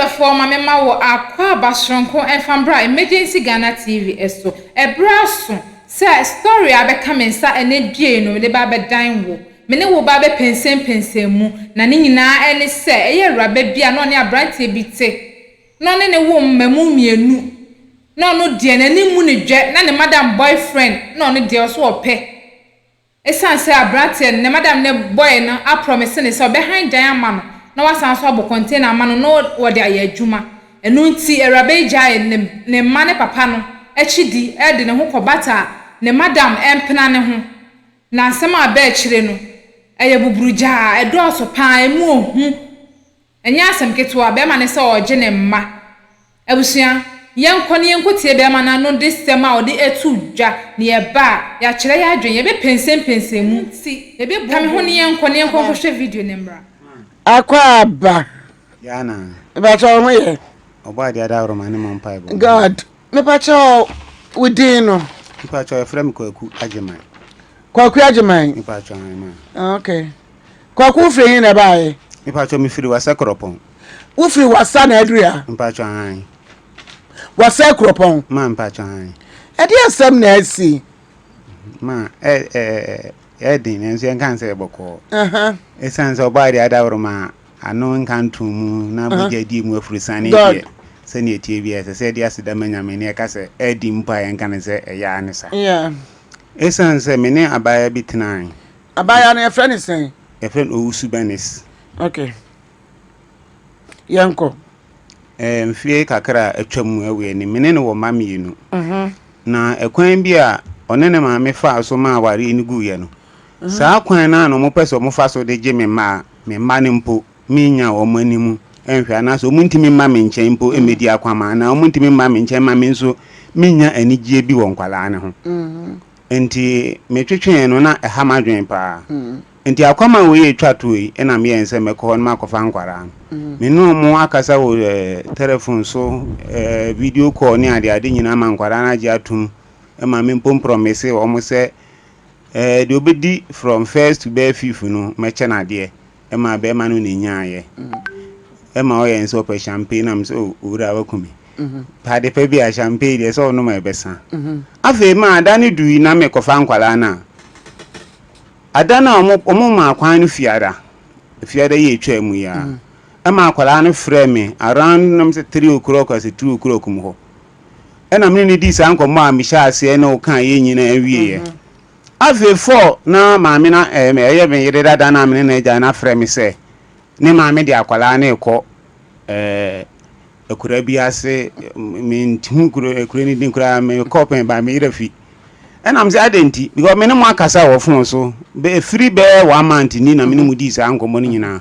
tiefoɔ ma me ma wo akwa abasronko enfambra emergency Ghana TV eso ebraso se story abeka mensa ene due no de ba bedan wo me ne wo ba be pensem mu na ne nyinaa ene se eye wraba bia no ne abrante bi te no ne wo mmamu mienu no no de na ni mu ne dwe na ne madam boyfriend no ne de oso ope esan se abrante ne madam ne boy na a promise ne se obehan dan ama no na wasan so abo container ama no wo de aye adwuma enu nti erabe gya ne ma ne papa no echidi e de ne ho kobata ne madam empena ne ho na asem aba ekire no eye buburuja edo so pan emu ohu enya asem keto aba ma ne se oje ne mma abusua yenkone yenkotie be ma na no de system a ode etu dwa ne ye ba ya kire ya adwen ye be pensem mu ti ye be kame ho ne yenkone yenkohwe video ne mbra Akwaba. Yana. Mepacho ho ye. Oba dia da Roma ne mon pai bo. God. Mepacho within no. Mepacho efrem kwaku ageman. Kwaku ageman. Mepacho ma. Okay. Kwaku free hin na bae. Mepacho mi firi wasa kropon. Wo free wasa na adria. Mepacho han. Wasa kropon. Ma mepacho han. E dey asem na asi. Ma din enso en kan se boko. Esanse oba dia da Roma ano nkan tumu na buja di mu afurusane die. Se ne tie bi se dia se da manyame ne ka se edi mpa en kan se eya ne sa. Yeah. Esanse me ne abaya bi tenan. Abaya na friend is saying. A friend Owusu Benis. Okay. Yanko. Mfie kakra atwam awe ni mene ne wo mamienu. Na ekwan bi a one ne maame fa so ma aware ni guye no. Saa kwan na no mo pese mo fa so de je me ma ne mpo minya o manimu enhwe na so muntimi ma me nchen mpo emedi akwama na muntimi ma me nchen ma me nso minya anigye bi wo nkwala ne ho. Enti metwetwe no na ehamadwen pa. Enti akwama we etwa toyi na me yense mekọ no makofa nkwara. Me no mo akasa wo telephone so video call ni ade nyina ma nkwara na je atum e ma me mpom promise o mo se the obedi from first to be fifth no meche na de e ma be ma no nyaaye e ma o yense ope champagne am so owura wakumi pa de pe bia champagne de so no ma ebesa afi ma ada ne dui na me kofa nkwala na ada na omo ma kwan no fiada ye etwa mu ya e ma akwala no frɛ me around nam se 3 o'clock as 2 o'clock mu ho e na me ni di sa nkomo a me sha ase na o kan ye nyina awie ye afi 4 na ma me na eye me yede dada na me na eja na frɛ me se ne ma me di akwala na ekɔ ekura bi ase me ntu ekura ni din kura me kopen ba me irafi and I'm saying identity because me no mo akasa wo fon so be free be 1 month ni na me no mudi sa ankomo ni nyina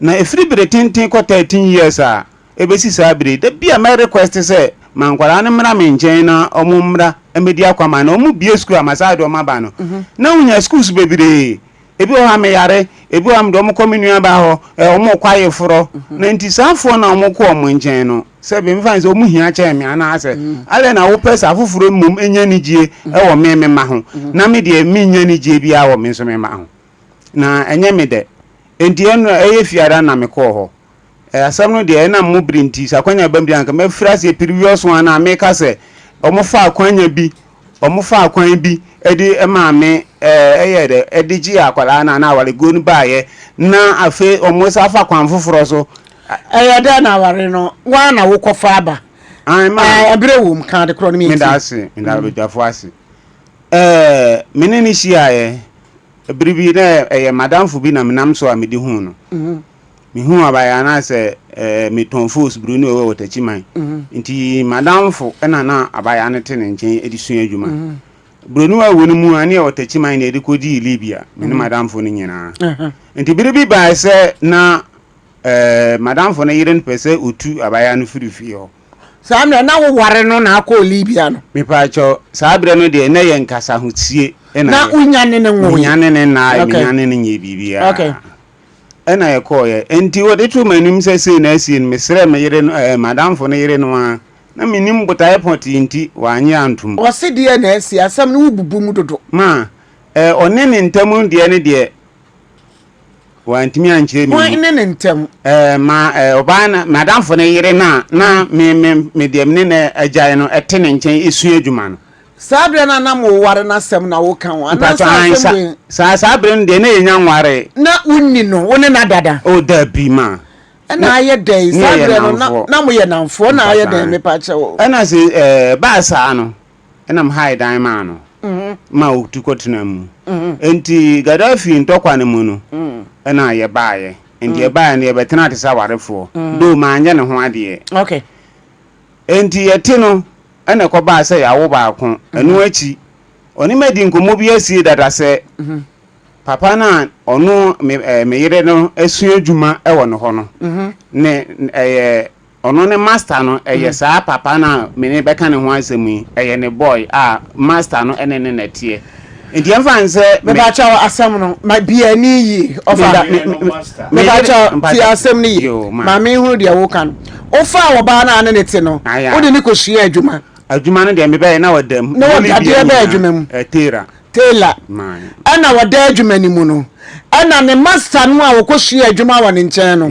na e free be 10 ko 13 years a e be si sa be da bia my request say man kwara ne mra me nchen na omo mra emedi akwama na omo bie school amasade o maba no na unya schools bebire ebi o ha me yare ebi o am do omo kominua ba ho omo kwaye foro na ntisafo na omo ko omo nchen no se be mfa nse omo hia cha me ana ase ale na wo pesa afufuro mum enya nijie e wo me ma ho na me de me nya nijie bia wo me so me ma ho na enye me de enti eno eye fiara na me ko ho asam no de na mo brinti sakwanya bambi anka me frase previous one na me ka se omo fa akwanya bi omo fa akwan bi edi ma me eye de edigi akwala na awale gonu baaye na afi omo sa fa kwan foforo so eye de na aware no wa na wo kofa aba ma abrewum kan de kro no mi me da se me da bejafo ase meneni shiaye bribi na eye madam fu bi na menam so a medi hu no mi hu abaya na se mi tonfos bruni owo tachiman nti madam fu na abaya na tene nchen edisun adwuma bruni wa wonu mu ani o tachiman na edikodi Libya me madam fu ni nyina nti bribi ba se na madam fu na yiren pese otu abaya no firifi ho samna na wo ware no na akọ Libya no me pa cho sabre no de na ye nkasa ho tie na unyane ne nwo unyane ne na unyane ne nye bibia okay ena ye ko ye enti wo de tuma nim se na asi me sere me yire no madam fo ne yire no na minim bota airport enti wanye antum o se de na asi asam ne wububu mu dodo ma one ne ntamu de ne de wantimi ankyere wan ne ne ntem ma oba na madam fo ne yere na me de me ne agyae no ete ne nkyɛn esu adwuma no sabre na nam wo ware na sem na wo kan wa na sabre no de na yenya nware na unni no wo ne na dada o da bi ma na aye dai sabre no na mo ye namfo na aye dai me pa che wo na se ba sa no na m high dan ma no ma o tu kotena mu enti Gaddafi ntokwa ne mu no na ye baaye enti ye baaye ne ye betena te sa warefo do ma anya ne ho ade okay enti ye ti no na ko ba se ya wo ba ko enu achi oni medi nkomo bi asie dada se papa na ono me yire no asu adwuma e wo no ho no ne ono ne master no eye saa papa na me ne beka ne ho asemu eye ne boy master no ene ne natie enti emfanse me ba cha asem no ma bia ni yi ofa me ba cha ti asem ni ma me hu de wo kan ofa wo ba na ne ti no wo de ni ko hia adwuma no de me be na wadam no ade be adwuma mu Taylor ana wada adwuma ni mu no ana ne master no a wo ko hia adwuma wa ne nkyɛn no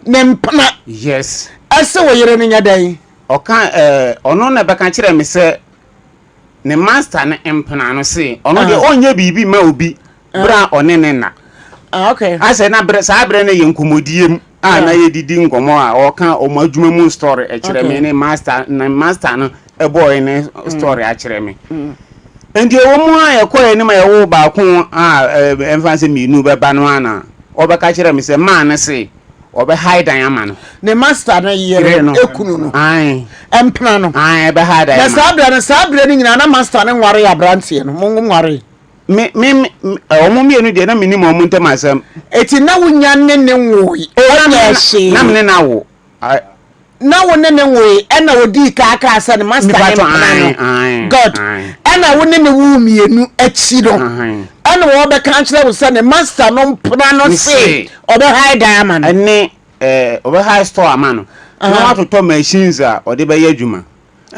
ne mpana yes ase wo yere ne nyadai oka ono na beka kire me se ne master ne empana no se ono de onye bibi ma obi bra onene na okay ase na bre sa bre ne yenkomodiem na ye didi ngomo a oka o madwuma mu story e kire me ne master no e boy ne story a kire me endi wo mu a ye koye ne ma ye wo ba ko emfanse minu be ba no ana obeka kire me se man ne se obe hide ama no ne master na yere ekunu no empna no be hide ama na sabra ni nyina na master ne nware ya brantie no mongo nware me omumi enu de na minimum omunte masam eti na wunya ne nwoi na me na wo na wo ne nwoi e na odi ka asa ne master ne god e na wo ne wu mienu achi no ana wo be kan kire wo se ne master no mpna no se obe hide ama no ene obe high store ama no na wato to machines a ode be yadwuma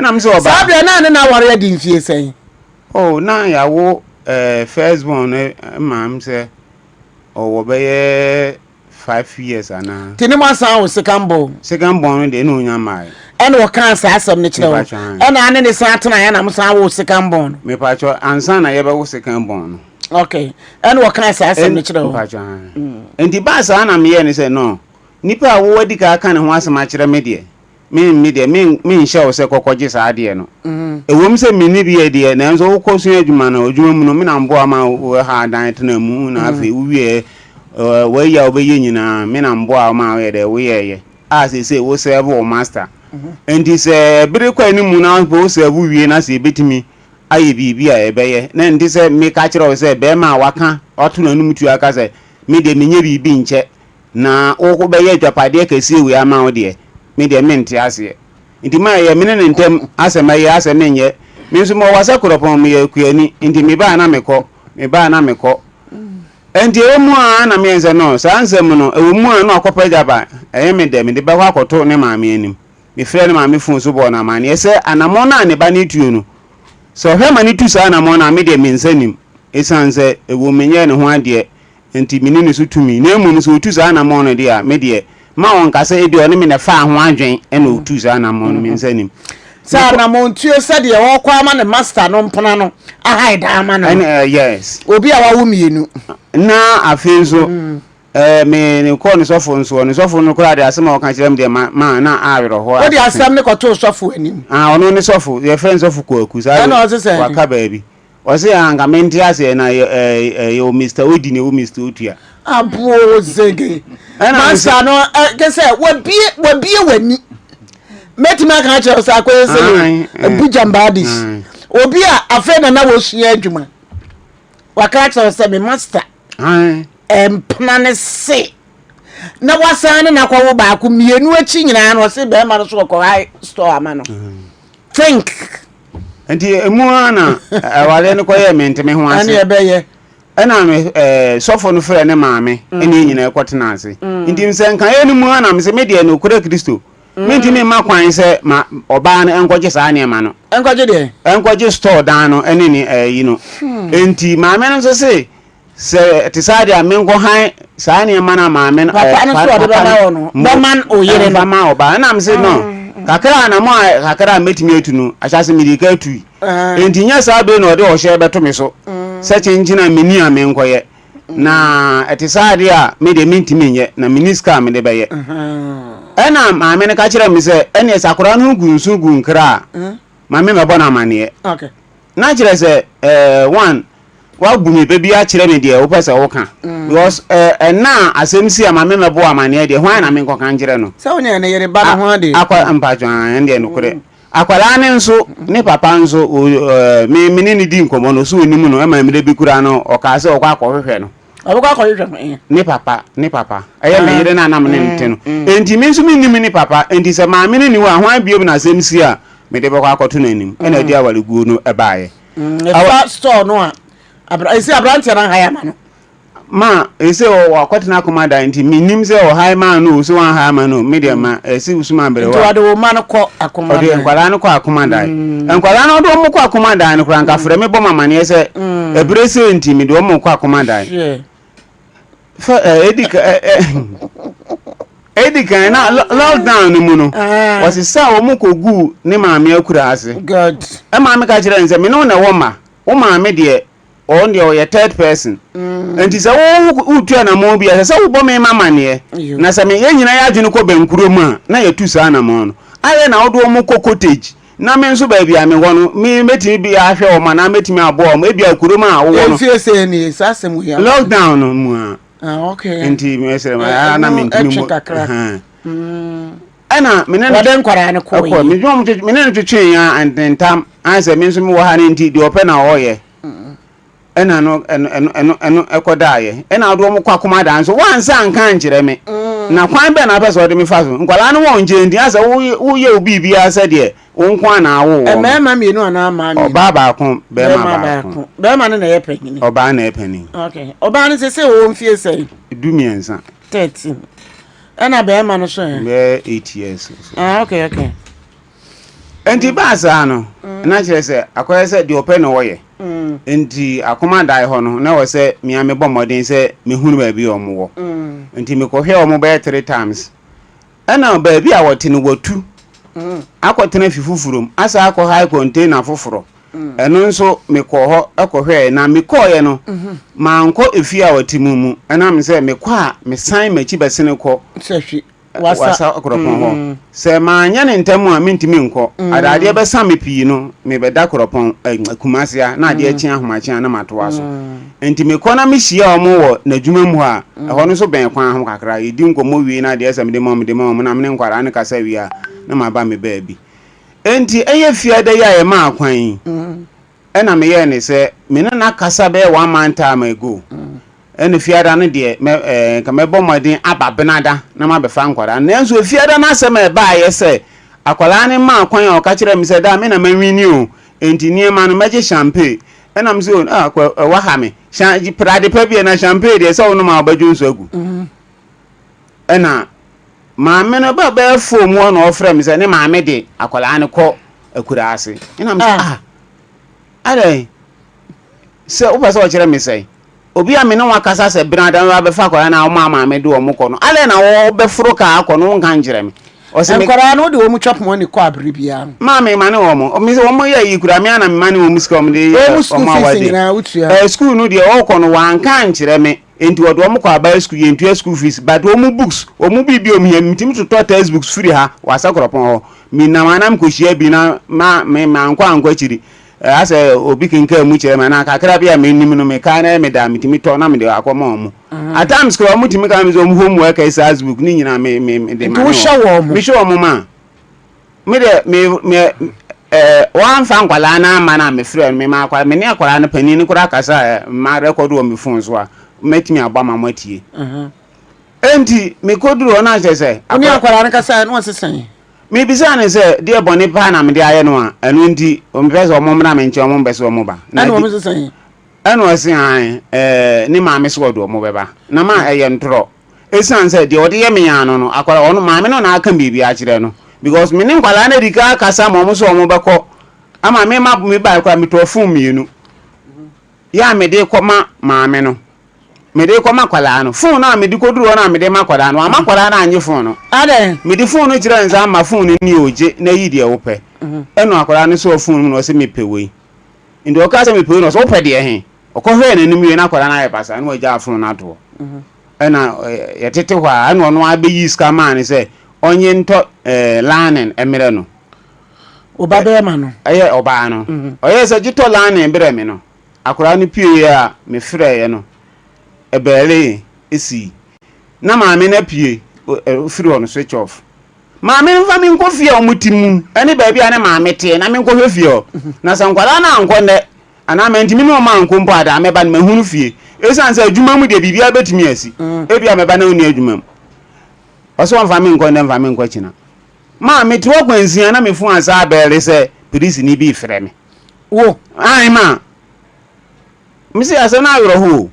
na me se oba sabia na ne na ware ya di mfie sen na ya wo first born mam se wo be 5 years ana tini ma san wo second born de no nya mai ene wo kan sa asem ne kire wo ene ane ne san atena ya na mo san wo second born me pa cho ansa na ye be wo second born okay ene wo kan sa asem ne kire wo enti ba sa na me ye ne se no nipa wo wadi ka aka ne ho asema kire me de me show se kokoje sa ade no ewom se me ni bi de na nso wo kosu adwuma na odwuma mu no me na mbo ama wo ha dan tena mu na afi wo wie we ya obeyi nyina me na mbo ama we de we ye se wo serve wo master enti se bere kwa ni mu na wo serve wie na se betimi aye bibi a ebeye na ndi se me ka kire wo se be ma waka oto na num tu aka se me de menye bibi nche na wo be ye dwapade ka sie we ama wo de me de mente ase nti ma ye me ne ntem ase ma ye ase menye me nso mo wasa koropon me ye kuani nti me ba na meko enti e mu a na me nse no sa ansem no e mu a no akopa jaba e me de be kwa akoto ne maame anim me frɛ ne maame fun so bo na maane ese anamo na ne ba ne tuo no so hwe ma ne tu sa anamo na me de me nsanim esanse e wo menye ne ho ade enti mini ne so tumi na mu no so tu sa anamo no de a me de ma won kase e de o ne me ne fa ho adwen e na o tu sa anamo no me nsanim sa na montuo sade e wo kwa ama ne master no mpona no a hide ama no yes obi a wawo mienu na afenso me ne ko ne sofo no kura de asema o kan kire me de ma na awero ho o de asem ne ko to sofo anim ono ne sofo ye friend sofo ko akusa waka baabi o se anga menti ase na yo Mr Odi ne wo Mr Otua abo zege master no ke se wabie wani metima kan che sa ko se bujambadis obi a afa na wo sua adwuma waka che se me master empna ne se na wasane na kwa wo ba ku mienu achi nyina no se be ma no so ko high store ama no think enti emu ana wale ne ko ye menteme ho ase ani ebeye ena me sofo no frɛ ne maame ene nyina ekotena ase enti mse nkan ye ne mu ana mse media no kura Kristo menti me ma kwan se ma oba na enkoje saa ne ma no enkoje de enkoje store dan no ene ni yi no enti maame no so se se tisade amengo han saa ne ma na maame no papa no so de baba wono boman oyere no ma oba na am se no kakra na mo kakra metimi atunu ahyase medika atui enti nya saa be no de o hye beto me so se chenjina meni amengo ye na etisade a me de mintimi nye na miniska me de beye ena maame ne ka kire me se ene esakora no gunsu gunkra maame me bona amane okay na kire se one wa bu me bebi a kire me de wo pese wo ka because na asem si maame me bo amane de hwan na me nko kan kire no se wonya ne yere ba na ho de akwa mpajo an de no kure akwala ne nso ne papa nso me ni di nkomo no so onimu no e ma me de bi kura no o ka se o kwa akwohwe no abukwa akwohwe ne papa eye me yere na nam ne nte no enti me nso me nim ne papa enti se maame ne ni wa hwan biom na asem si a me de bekwa akoto no anim e na di awale guo no e baaye e store no a esi abrante na haya ma no ma ese o akwatena komanda enti minim se o high man no so wan high man no media ma esi usuma bere wa to ade wo ma no ko akomanda ode enkwala no ko akomanda enkwala no do mo ko akomanda no kura nka frɛ me bɔ mama ne ese ebere se enti me do mo ko akomanda fa edika na lockdown no mu no wasi sa wo mo ko gu ne maame akura ase god e maame ka kire nse me no na wo ma wo maame de on the third person enti se wo utu na mo bia se wo bo me mama ne na se me yenyina ya adwene ko benkuro mu a na yetu sa na mo no aye na wo do mo ko cottage na me nso ba bia me ho no me metimi bia ahwe wo ma na metimi abo mo e bia kuro mu a wo no fie se ni sasem ya lockdown no mu okay enti me se ma na me ntimi mo ana me ne waden kwara ne ko yi me dwom me ne twetwe ya antentam anse me nso me wo ha ne nti de ope na wo ye ena no eno ekodaye ena do mo kwa akomada nso wansa anka nkire me na kwan be na pese ode me fa so nkwala no won je ndi asa wo ye obi bia asa de wonkwa na awo mema mienu ana ma mi oba ba ko be ma ba ko be ma ne na ye panini oba na ye panini okay oba ne se wo mfie sei dumiensa 13 ena be ma no so be 8 years okay enti ba sa no na kire se akoye se de ope no wo ye enti akomanda ho no na wo se mia me bomodin se me hunu ba bi omo wo enti me ko hwe omo ba 3 times ana ba bi a wote no watu akotena fifufurom asa akọ high container foforo eno nso me ko ho ekohwe na me ko ye no ma nko efi a wote mumu ana me se me ko a me san machi besene ko sehwi wasa akropon ho se ma nya ne ntamu a mentimi nko adade be san me pii no me be da kropon kumasia na ade achi ahomachi na matoa so enti me ko na me hia omo wo na dwuma mu ha ho no so ben kwan ho kakra yedi nkomo wi na ade asam de mom na me nkwara ne kasa wi a na ma ba me baabi enti eye fiade ya ye ma akwan ena me ye ne se me na kasa be 1 month time ago ene fiada ne de ka me bomodin ababenada na ma be fa nkwara na enso fiada na asem e ba ye se akwala ne ma akwan o ka kire me se da me na manwini o enti nie ma no meje champagne ena me se wa ha me prade pa bi na champagne de se wo no ma obadwo nso agu ena maame no ba ba fo mu no ofre me se ne maame de akwala ne ko akura ase ena me ade se o pese o kire me se obi a me no wakasa se brada wa be fa kwara na o maame de o mu ko no ale na wo be furo ka akọ no nka njire me o se me kwara no de o mu chop mo ni ko abri bia maame ma ne wo mo o mi se wo mo ya yi kura me ana me ma ne wo mu ska o de o ma wa de school no de o ko no wanka njire me enti wo do mo ko aba school ye ntua school fees but o mu books o mu bi o mi mitim to textbooks free ha wasa kropon ho mi na manam ko hia bi na ma nkwa ankwa chiri ase obi kinka mu kire ma na kakra bia me nim no me ka na me da mitimi to na me de akoma omo at times ko mu timi ka me zo mu homework is Facebook ni nyina me de ma no me show omo ma me de me wan fa nkwala na ma na me frɛ me ma akwa me ne akwala na pani ni kura kasa ma record o me phone so a metimi agba ma matie enti me koduro na sese oni akwala na kasa no sesan me bisa ne se de boni pa na me de aye no a enu ndi o me pese o mo mra me nche o mo bese o mo ba na o mo sesan enu o se an ni ma me so do mo beba na ma eye ntro esan se de o de ye me yan no akwala ono ma me no na aka bibi a kire no because me ni nkwala na dika kasa mo so o mo beko ama me ma me ba kwa me to fun mienu ya me de ko ma me no me de ko makwala no phone na me de ko duro na me de makwala no amakwala na anye phone no ade me de phone no kire nza ma phone ni oje na yi de wo pe eno akwala no so phone no se me pewe ndo o ka se me pewe no so wo pe de he okohwe na nim ye na akwala na ye pasa na oja phone na to ena yetete hwa eno no abeyi scammer ni se onye nto lanen emere no oba be ma no aye oba no oye se jito lanen emere me no akwala ni pie a me frɛ ye no ebele esi na maame na pie free on switch off maame nfa me nko fie o mutimu ene ba bia ne maame te na me nko hwe fie o na sankwala na anko ne ana me ntimi no ma nko mpo ada me ba na mahunu fie esan se adwuma mu de bibia betumi asi ebia me ba na oni adwuma mu oso nfa me nko ne nfa me nko china maame te wo kwansia na me fu asa abele se police ni bi frɛ me wo ai ma misi asa na ayoro ho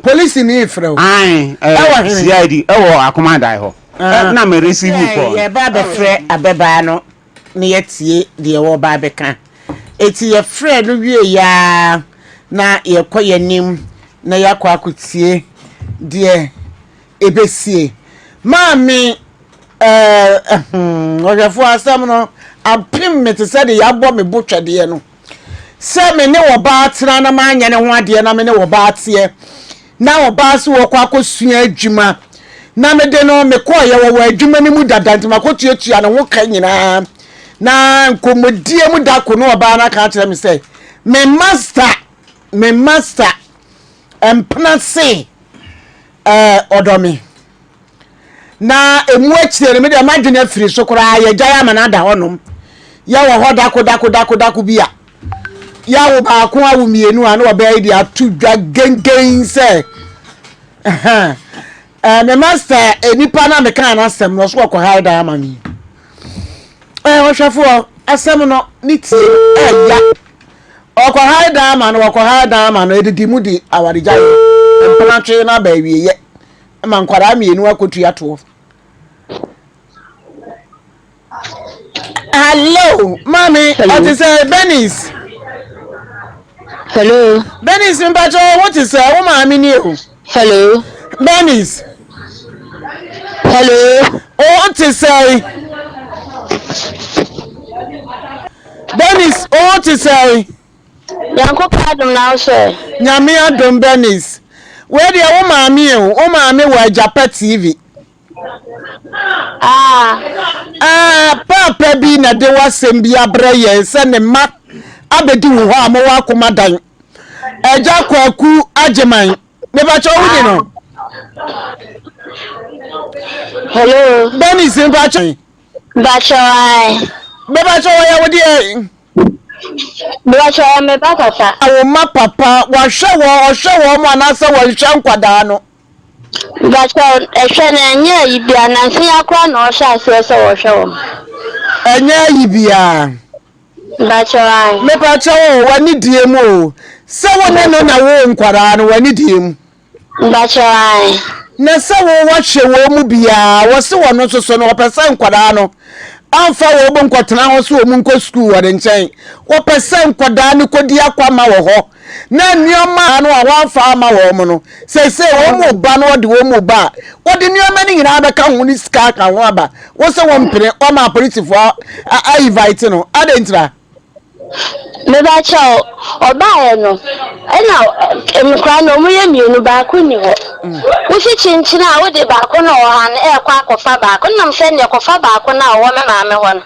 police ni ifrɛ wo ai CID ewo akomanda ho na me receive call ye ba be frɛ abeba no ne yetie de wo ba be ka eti ye frɛ no wie ya na ye koyanim na yakɔ akotie de ebesie maami ɔhwɛfo asɛm no apim me te sɛ de yabɔ me botwɛdeɛ no sɛ me ne wɔ ba atena na ma anya ne ho adeɛ na me ne wɔ ba ateɛ na oba so wo kwa akosua adwuma na me de no me kɔ ye wo adwuma ni mu dadanti makotuatua ne ho ka nyina na nkomodie mu da ko no oba na ka kyerɛ me sɛ me master empna se odomi na emu akyire me de madwene afiri so kora ye gya ya mana da honom ya wo ho dako bia ya wo ba ko awu mienu a na oba di atu dwa gengen se me master enipa na me kan asem no so ko haida amami o hwefo asem no niti ya o ko haida amano o ko haida amano edidi mu di awarija emplanche na ba wiye ma nkwara mienu akotu ato. Hello mami what is Benis. Hello. Benis Mbacho, what is woman ni o? Hello. Benis. Hello. What is Benis, what is Yanko pardon now sir. Nyame adom Benis. Where the woman mi o? Woman mi wa Japa TV. Papa bi na de wasem bi abraye se ne ma abedi wo ho amo wa komadan eja kwaku ajeman me ba cho wudi no. Hello. Beni sin ba cho Bachai. me ba cho ya wudi e Bachai me papa. awo ma papa wa hwe wo mo anase wo hwe nkwada no. Bachai ehwe na nya ibia na nsi akwa na o sha ase so wo hwe wo. Enya yibia. Bachai. Me ba cho wani die mu o. Se wo ne no na wo nkwada no wani die mu. Bachai. Na se wo hwe wo mu bia wo se wo no so no opesa nkwada no. Amfa wo bo nkotena ho so mu nko school wo de nchen wo pese nkoda ne kodi akwa ma wo ho na nioma no a wanfa ama wo mu no se wo mu ba no de wo mu ba wo de nioma ni nyina abeka ho ni ska ka ho aba wo se wo mpere o ma police fo a invite no adentra Me Bachai oba no ena emkra no mu ye mienu ba ko ni ho. Wo fi chinchina a wo de ba ko na wo han e kwa akofa ba ko nam se ne akofa ba ko na wo me maame ho no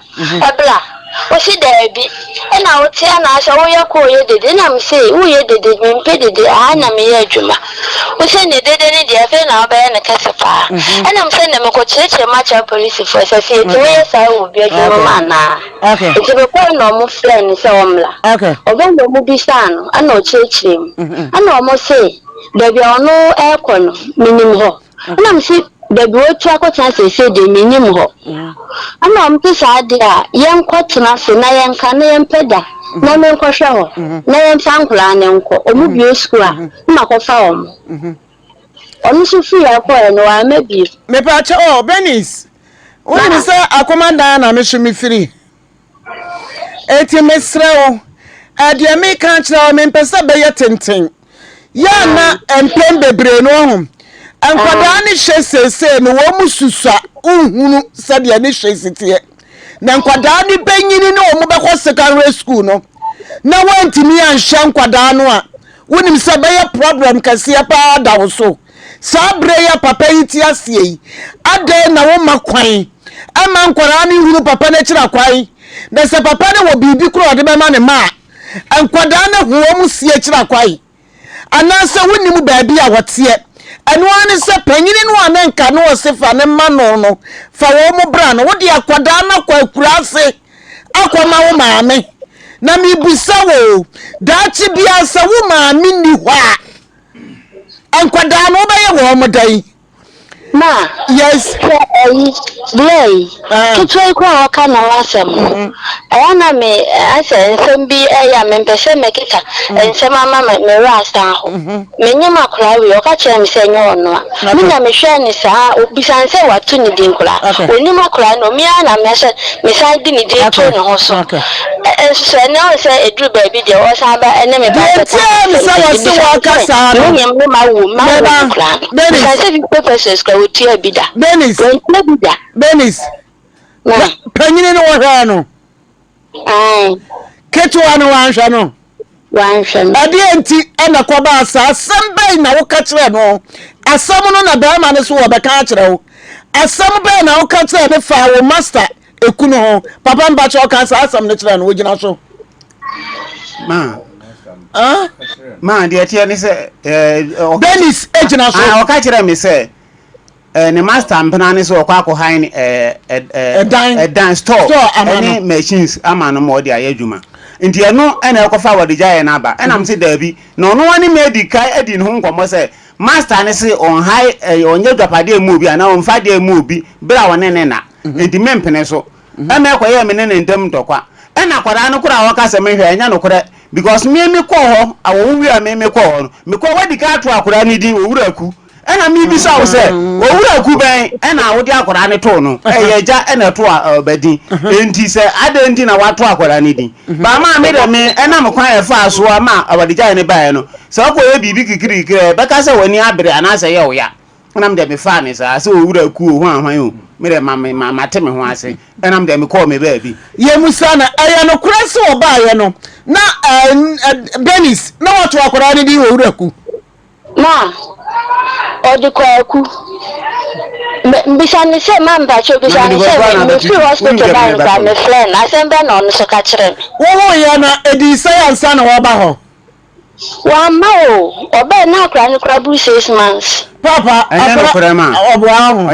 ebla wo fi da bi ena wo tia na asha wo ye ko ye dede nam se wo ye dede me mpe dede a na me ye adwuma wo se ne dede ne de afi na wo ba ye ne kase pa ena mse ne me ko cheche macha police for se fi ti wo ye sa wo bi adwuma na okay ti be ko no mo friend se wo mla okay oba no mu bisa no ana o cheche mu ana o mo se da bi ono e ko no minim ho ana mse da bi o tua ko tan se de minim ho ana o mpe sa de a yen ko tena se na yen ka na yen peda na men ko hwe ho na yen sankula na enko o mu bi school a ma ko fa o mo onu su fi ya ko no wa mebi me pa cho Benis wo ni se akomanda na me hwe me firi eti mesrewo ade me kan kire o me pese be ye tenten ya na empem bebre no ho enkwada ne hye sese no wo mususa unhunu sade ne hye sitie na enkwada ne banyini ne wo mobekọ secondary school no na wantimi anhye enkwada no a wonim se be problem kase pa da wo so sabre ya papa yiti asie ade na wo makwan ama enkwada ne hunu papa na kira kwan na se papa ne wo bibi kro de be ma ne ma enkwada ne ho mu sie kira kwan anase wonim baabi a wote eno ane se panyini no anenka no osefa ne ma no fa wo mu bra no wo de akwada na kwa kurase akoma wo maame na mi busa wo daachi bia se wo maame ni hɔ a enkwada no be ye wo mu dai ma yes blay kitwe kwa waka na wasem ayana me ase nsem bi eya me mpese mekita nsem ama me rasta ho menye makura wi oka kire me se nyo no a me na me hwe ni saa obisanse watu ni din kula oni makura no me ana me se me sai di ni din to ne ho so so na se edru ba bi de o sa ba ene me ba se waka saa no nyem me ma wo ma kula se bi professors ka wotia bi da Benis panyini no hwa no ketwa no wanhwa no ade enti ana koba asa asam bai na wo ka kire no asam no na ba ma ne so wo be ka kire wo asam bai na wo ka kire ne fa wo master ekunu ho papa mba cho ka asa asam ne kire no wo gina so ma de atia ni se Benis ejina so o ka kire me se ne master mpena ne so kwa han dan store any machines ama no mo de ayadwuma nti eno ena ekofa wode jaye na aba ena mse dabi no no wani medical edi ne ho nkomo se master ne se on high onye dwapade emu obi ana on fade emu obi bra wone ne na nti mempene so ena ekoye me ne ntem tokwa ena kwara no kura waka se me hwe enya no kura because me ko ho awo wi a me ko ho me ko wadi ka to akura ni din owuraku ena mi bi sa wo se owuraku ben ena wo di akura ne to no eyeja ena to badin enti se adenti na wato akura ne din ba ma me de me ena me kwan e fa so ma awadija ne bae no se ko ye bibi kikiri kire be ka se wani abere ana se ye wo ya ena me de me fa ne sa se owuraku o hwan hwan o me de ma te me ho ase ena me de me call me ba bi ye musa na aya no kura se wo bae no na Benis na wato akura ne din owuraku ma odikwaku mbisani se mamba cho bisani se me free hospital ba me friend asembe na onu so ka kire me wo ya na edi science na wo ba ho wa ma o obe na akra ni kra bu 6 months papa akra ma obo ahu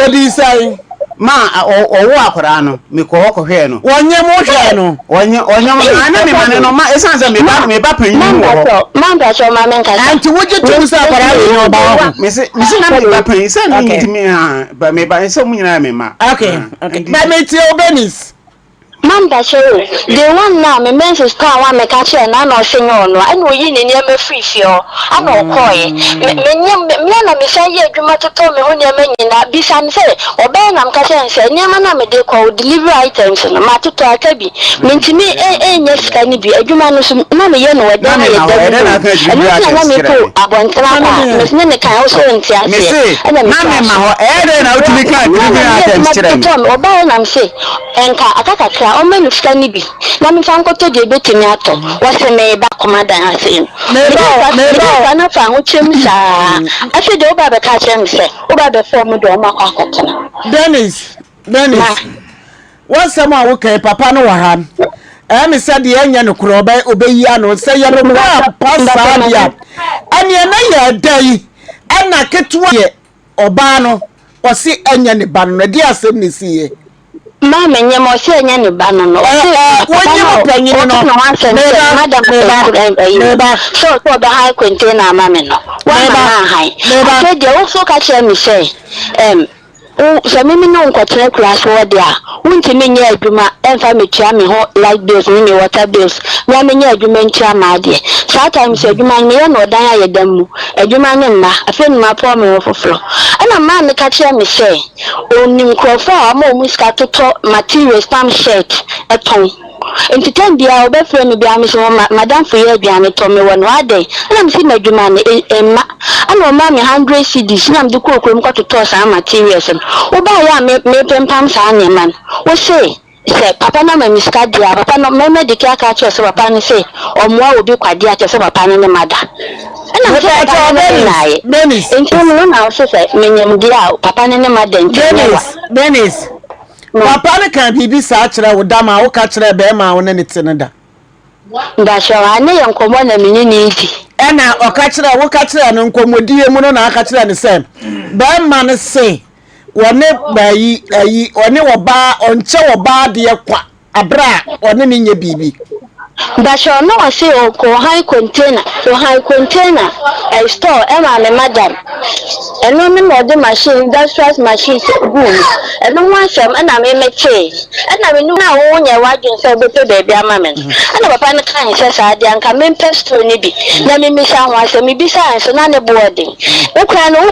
edi sai ma owo akra no me ko ho ko hwe no wonye mo hwe no onye ana me mane no ma esanse me ba panyin wo mamba cho ma men ka anti woje tum sa akra ni oba ho me se na me ba panyin se ni ntimi ha ba me ba se mu nyina me ma okay ba me ti Benis mamba cho the one now me menses ka wa me ka che na no se nyo no ana oyi ni me free fio ana okoye me na me say adwuma toto me ho ne nyina bisan se obe na me ka che nse nyama na me de ko delivery items no ma toto akabi me ntimi enye sika ni bi adwuma no so na me ye no wede na ye de na me ko abontra kwa me ne kan o so ntia se na me ma ho na utimi ka delivery items kire me obe na me se enka akaka o menu skani bi na mi fan ko to de betimi ato wase me ba komadan ase me na fa ho chem sa ase de oba be ka chem se oba be form do ma kwa akotena Benis wase ma wo kai papa no wa ha me said de anya no kuro obeyi ano se ye no pasa dia ani na ye dai ana ketua ye oba no wase anya ne ba no de asem ne siye ma menye mo se nya ne ba no wonye mo panyin no madam ba so ba high container ma me no wa ma high so de wo so ka che mi se so me no nkotre class wo de a wonti me nya adwuma emfa me tua me ho light bills me water bills na me nya adwuma ntia ma de sometimes adwuma me ye no dan aye dam mu adwuma ne mma afa ni ma po me wo foforo ana ma me ka che mi se oni nkrofo a ma o muska toto material stamp shirt eton Entitem bia obefre me bia me so madam for ye bia me to me wono ade na me si madwuma ne emma ana o ma me 100 cedis na me de kokrom kwato sa materials no wo ba ya me pempam sa ne man wo say papa na me miska dia papa no me de ka ka cho so papa ne say omoa obi kwade a cho so papa ne mada ana me say Dennis entitem na wo say me nyam dia papa ne mada Dennis papa ne kan bibi sa kire wo dama wo ka kire be ma wo ne tene da da shawa ne yankomo na me ni idi ena o ka kire wo ka kire no nkomodie mu no na ka kire ne sem be ma ne say wone bayi ayi one woba onche woba de kwa abra one ne nye bibi Basho no I say o high container a store Emma me madam and no me the machine industrial machine boom and no one sham and I me che and I know now on your wagon so be baby amamen and papa na kan say sa de anka me pesto ni bi na me sha ho ase me bi sa so na ne boarding ukra no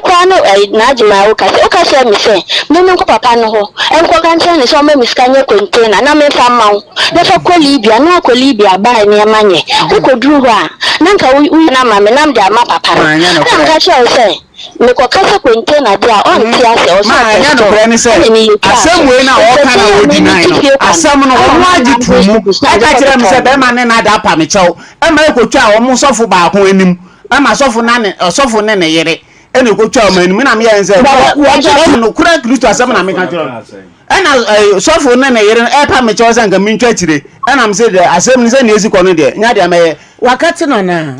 na jima o ka say me say me ko papa no ho enko kan say ne so me miskanye container na me fa mawo na fa kolibia na kolibia ba ni amanye ukoduru ho a nanka wi na mama nam de ama papa na nga che say me ko kasa container dia on ti ase o so anya no pre ni say asem we na o kana o di nine no asem no o ma agi tumu aka kire me say be ma ne na da pa me chew e ma ko twa o mo sofo ba ko anim e ma sofo na ne sofo ne ne yere e ne ko twa o ma anim na me yen say wo no kura Kristo asem na me ka kire ena sofo ne ne yere e pa me chew say nga me ntwa kire e na me say asem ni say na ezi ko no de nya de me wakati no na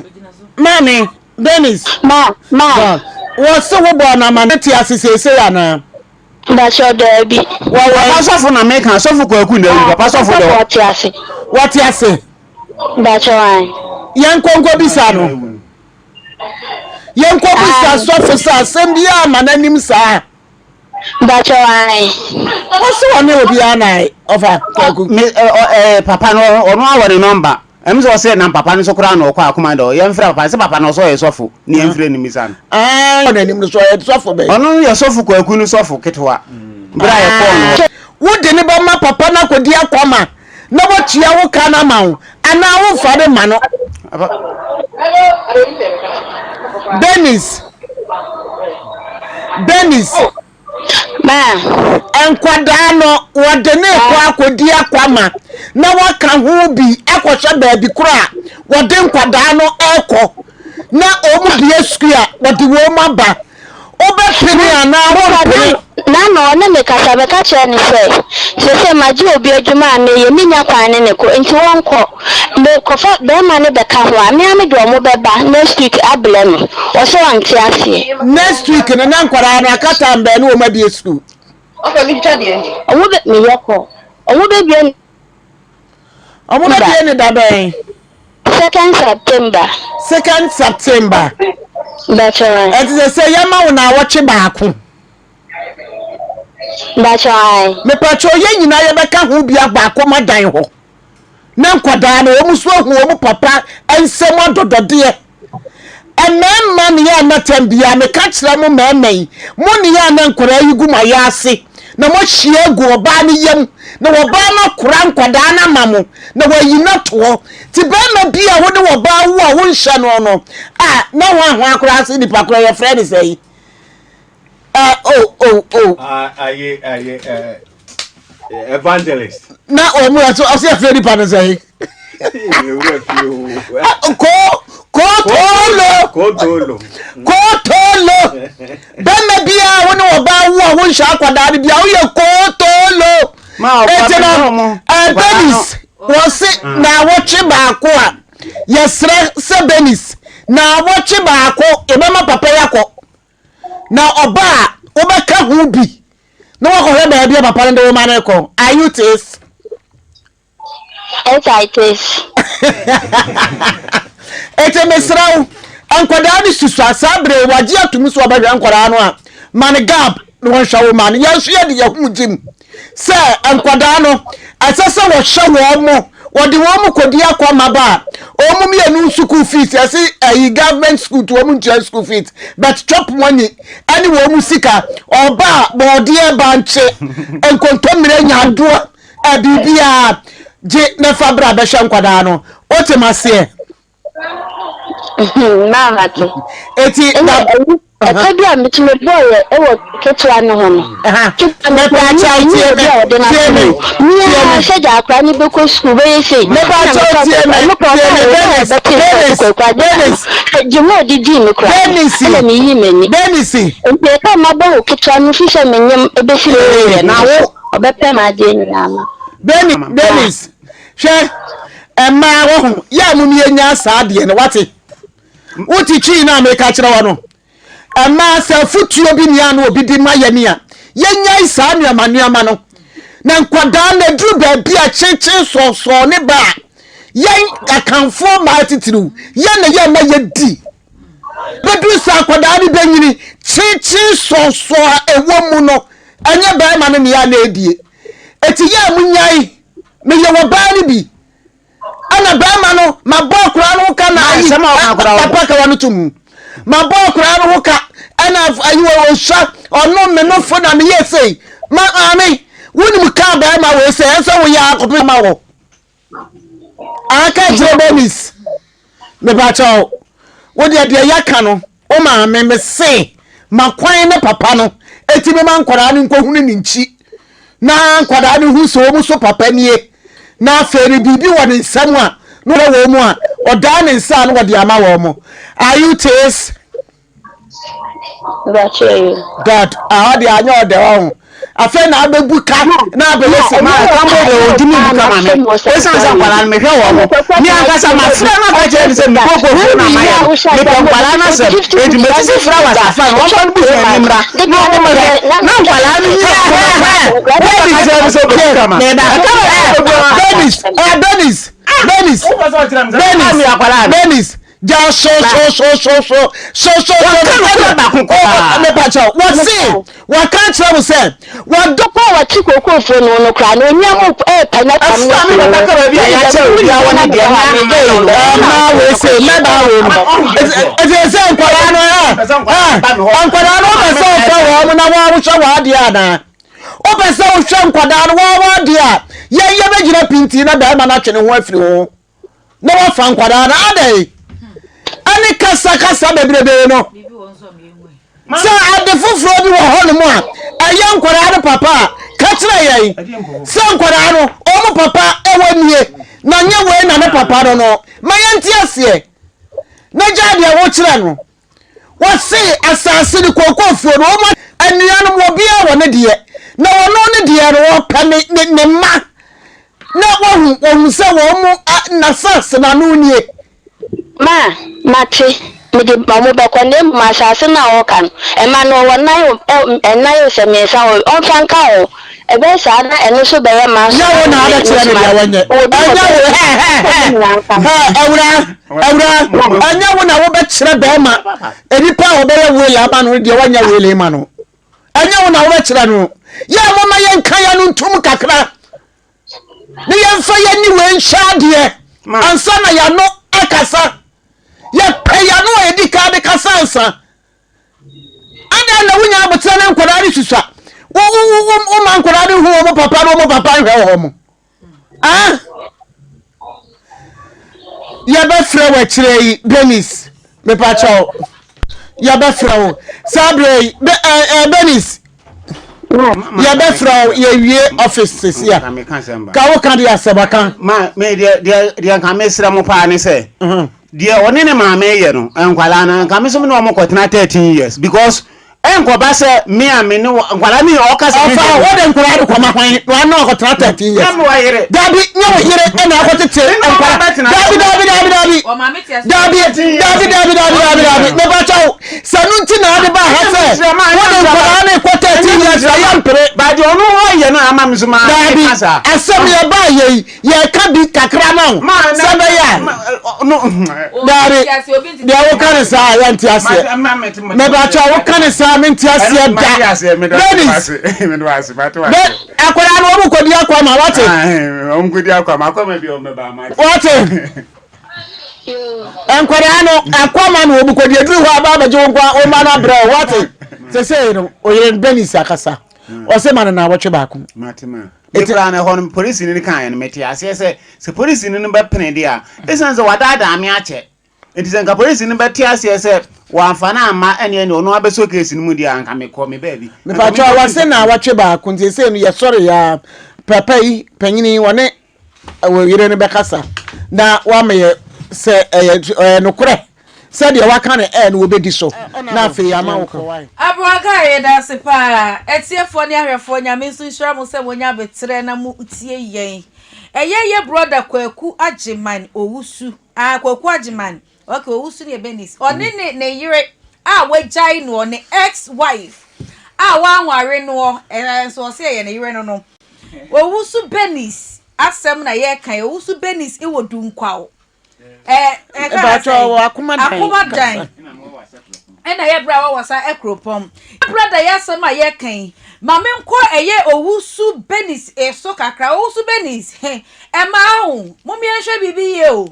mami Dennis ma wo so wo bo na ma ti asese ya na Basho de bi papa sofo na me kan sofo ko aku na papa sofo de what ya say Basho ai yan konko bisa no yan konko bisa sofo sa sem bia ma na nim sa Basho ai o so one obi anai ofa papa no ono awore number emzo say na papa no so kura na okwa akoma do ye mfra papa say papa no so ye sofo ni ye mfra ni misan na nim no so ye sofo be ono ye sofo ko aku ni sofo ketwa bra ye ko no wo de ne ba ma papa na kodi akwama na wo tia wo kana ma wo ana wo fa de ma no Dennis ma enkwada no wo de ne kwa kodi akwama na waka ho bi ekwohwe baabi kura wo de nkwada no ekọ na omu bie skua wo de wo maba obepini ana wo pe na no na me kasa be ka che ni se maji obi adwuma na ye minya kwan ne ko enti wonko me kofa be ma ne be ka ho a me ame do mo be ba next week ablem o so anti ase next week na nkwara na kata mbe ne wo ma bie school o be tade o be me yeko o be bie omo na bie ne da ben 2nd September that's right it is say yama una watch baako that's right me pacho ye nyina ye beka ho bia baako madan ho na nkwada na o muso hu o mu papa ensem ododode ememma ne ya natam bia me ka kire mo memmen mo ne ya na nkwara yigu ma ya ase na mo hie gu oba ne yam na oba na kura nkwada na mamo na wayina to ti ba ma bia wo ne oba wo a wo nhye no na ho akura ase ni pakura ye friend say evangelist na o mu aso ase friend pa no say Kotolo bema bia wo ne oba wo a wo nhye akwada ne bia wo ye kotolo ma Dennis wo se na wo twe baako a yesre se Dennis na wo twe baako e be ma papa yakọ na oba wo be ka hu bi na wo ko he ba bia papa ne wo ma ne ko are you taste ete mesrawo ankwada ni susu asabre waje atumi so obahwe ankwada no a man gap no hwawo man yanso ye de yahumjim se ankwada no asese wo hwe wo mo wodi wo mo kodi akwa maba o mo mienu school fees ase ayi government school to wo mo ntua school fees but chop money ani wo mo sika oba body e banche enkontomire nyadoa abibia je na fabra be hwe nkwada no otemase mama to eti na ebi a mitime boy ewo ketwa no ho no me pa cha tie me ni seja akra ni be ko school be say me pa cha tie me jimo didi mi kra ele mi yi meni Denisi e ka ma bo ketwa no fi se menyem ebe si le na wo obepe ma de ni na ma Denis hwe emma wo ho ya mu mi enya saa de ne wate wuti chi na me ka kire wo no emma sa futuo bi nia no obi di ma ye nia yenya saa nuama no na nkwada na duru ba bia cheche so ne ba yen akanfo ma titiru yen na ye ma ye di bedu sa kwada ni benyini cheche so ewo mu no anya ba ma no ne ya na edie eti ya munyai me ye wo ba ni bi ana ba ma no ma bo kura no ka na ayi papa ka wonu tum ma bo kura no ka ana ayi wo sha ono me no fo na me ye sei ma ami woni mu ka ba ma we sei enso wo ya akope ma wo aka jire Dennis me ba chawo wo de ya ka no o ma me sei ma kwan ne papa no eti me ma nkora no nkohunu ni nchi na nkwada ni hu so mu so papa nie na feri bibi wo ni nsam a no wo mu a oda ni nsa no wo de ama wo mu are you taste God ahadi anyo de wo afa na abebuka na abelese ma kambo de odimi buka ma me esan sa kwala me hwe wo mo ni ankasa ma fra na ka je se mi koko fu na ma ya me ko kwala na se edi me ti fra wa sa fa wo fa bu se nimra na kwala ni Dennis ja so me pacho what say what can't you say what do wa ti kokofo no kra no nyam pa na kam ya che ya woni de na we say me ba we e say nkwara no nkwara no be so fa wo na wo hwe wa de ana o be so hwe nkwara no wo de a ye be gina pinti na da ma na twene ho afiri ho na wo fa nkwara na adai ani kasa bebrebe no so adefufuro bi wo ho no mo a aye nkwara no papa ka kire yai so nkwara no o mo papa ewanie na nye we na ne papa no ma yanti ase na jade wo kire no wo se asase ni kokofuo no mo anuanu mo bia wo ne de na wo no ne de no pa ne ma na wo se wo mu na sase na no nie mate me de mamu be kwande ma sase na wo kan e ma no wo nayo se me sa o on fanka o e be sa na eno so be ya ma na wo na ada tire me ya wanye ewura anya wo na wo be kire be ma enipa wo be ya wele ama no de wanya wele ma no anya wo na wo be kire no ya mo ma ye nkan ya no ntum kakra ni ye mfa ye ni we nhya de ansa na ya no akasa ya paya no edika de kasansa ada na wunya abotra na nkwara ri susua wo man nkwara ri hu wo papa no mo papa hwe wo mo ya ba fra wa kire Dennis me pa chawo ya ba fra wo sabre Dennis ya be fra ye wie office ya ka wo kan dia sebaka ma me dia kan me sira mo pa ni se dia woni ne ma me ye no enkwala na kan me so me no mo kwatena 13 years because enkoba se me ame ne enkwala mi o ka se fa wo de nkwala de koma kwan no na ko 13 years am wa yire dabi nyawo yire e na ko tete enkwala dabi me ba chawo sanu ti na de ba ha se wo de nkwala ne ko 13 years ya mpere ba de onu wo ye na ama me so ma kasa asem ye ba ye ka bi kakra na se be ya no dabi dia wo kan sa ya nti ase me ba chawo kan sa minti ase da me do ase ba to be akwara no mu kodi akwa ma wate o kodi akwa ma akwa ma bi o me ba ma wate akwara no akwa ma no mu kodi aduru ho aba ba je nkwa o ma na bra wate se no o yire Dennis akasa o se ma na wotwe ba ko Eti na ho no police ni kan no meti ase se police ni no be pene dia esan se wadada me ache enti se nka police ni be ti ase se wamfana ama ene ono abeso case ni mu dia nka me ko me baby me pa twa wase na watwe ba kunti se no ye sorry ya papa yi panyini wone yire ne bekasa na wa me se no kure se de wa kan no obedi so na afi ya ma wo ko wai abroga ye da se pa etiefo ne ahwefo nyame nso nhira mo se wonya betre na mu tie yen ye brother Kwaku Ajiman owusu Kwaku Ajiman okay owusu ne benis oni ne yire wejai no ne ex wife wa nware no so se ye ne yire no owusu benis asem na ye kan owusu benis e wodun kwawo akumadan ena ye bra wasa ekropom brother yasema ye kan mame nko eye owusu benis eso kakra owusu benis ema hu momi enhwe bibi ye o